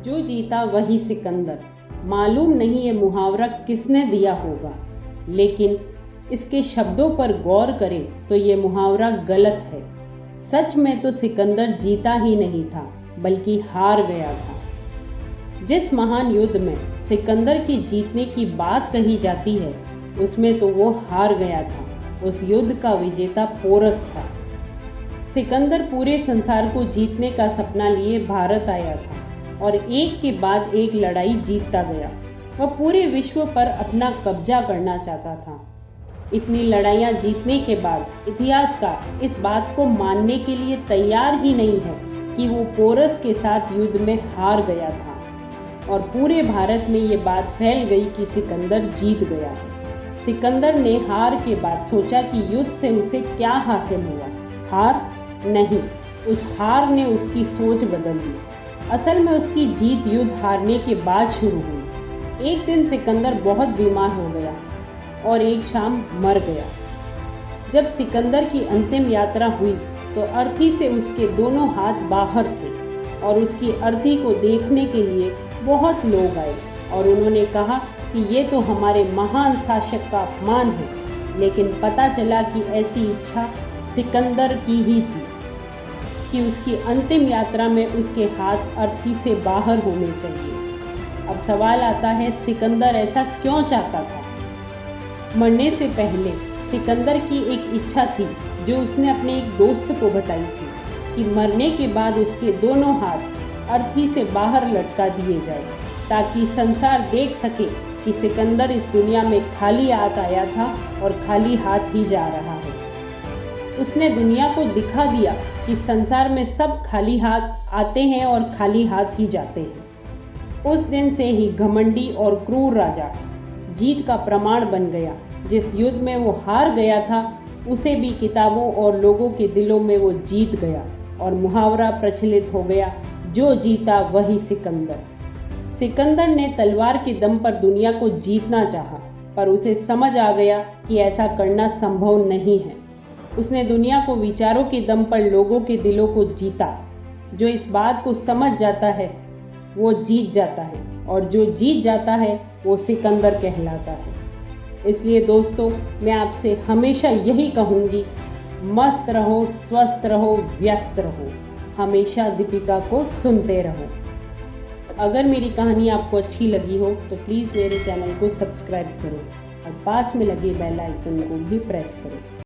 जो जीता वही सिकंदर। मालूम नहीं ये मुहावरा किसने दिया होगा, लेकिन इसके शब्दों पर गौर करें तो ये मुहावरा गलत है। सच में तो सिकंदर जीता ही नहीं था, बल्कि हार गया था। जिस महान युद्ध में सिकंदर की जीतने की बात कही जाती है, उसमें तो वो हार गया था। उस युद्ध का विजेता पोरस था। सिकंदर पूरे संसार को जीतने का सपना लिए भारत आया था और एक के बाद एक लड़ाई जीतता गया। वह पूरे विश्व पर अपना कब्जा करना चाहता था। इतनी लड़ाइयाँ जीतने के बाद इतिहासकार इस बात को मानने के लिए तैयार ही नहीं है कि वो पोरस के साथ युद्ध में हार गया था और पूरे भारत में ये बात फैल गई कि सिकंदर जीत गया है। सिकंदर ने हार के बाद सोचा कि युद्ध से उसे क्या हासिल हुआ। हार नहीं, उस हार ने उसकी सोच बदल दी। असल में उसकी जीत युद्ध हारने के बाद शुरू हुई। एक दिन सिकंदर बहुत बीमार हो गया और एक शाम मर गया। जब सिकंदर की अंतिम यात्रा हुई तो अर्थी से उसके दोनों हाथ बाहर थे और उसकी अर्थी को देखने के लिए बहुत लोग आए और उन्होंने कहा कि ये तो हमारे महान शासक का अपमान है। लेकिन पता चला कि ऐसी इच्छा सिकंदर की ही थी कि उसकी अंतिम यात्रा में उसके हाथ अर्थी से बाहर होने चाहिए। अब सवाल आता है, सिकंदर ऐसा क्यों चाहता था? मरने से पहले सिकंदर की एक इच्छा थी जो उसने अपने एक दोस्त को बताई थी कि मरने के बाद उसके दोनों हाथ अर्थी से बाहर लटका दिए जाए, ताकि संसार देख सके कि सिकंदर इस दुनिया में खाली हाथ आया था और खाली हाथ ही जा रहा है। उसने दुनिया को दिखा दिया कि संसार में सब खाली हाथ आते हैं और खाली हाथ ही जाते हैं। उस दिन से ही घमंडी और क्रूर राजा जीत का प्रमाण बन गया। जिस युद्ध में वो हार गया था, उसे भी किताबों और लोगों के दिलों में वो जीत गया और मुहावरा प्रचलित हो गया, जो जीता वही सिकंदर। सिकंदर ने तलवार के दम पर दुनिया को जीतना चाहा, पर उसे समझ आ गया कि ऐसा करना संभव नहीं है। उसने दुनिया को विचारों के दम पर लोगों के दिलों को जीता। जो इस बात को समझ जाता है वो जीत जाता है, और जो जीत जाता है वो सिकंदर कहलाता है। इसलिए दोस्तों, मैं आपसे हमेशा यही कहूँगी, मस्त रहो, स्वस्थ रहो, व्यस्त रहो। हमेशा दीपिका को सुनते रहो। अगर मेरी कहानी आपको अच्छी लगी हो तो प्लीज़ मेरे चैनल को सब्सक्राइब करो और पास में लगे बेल आइकन को भी प्रेस करो।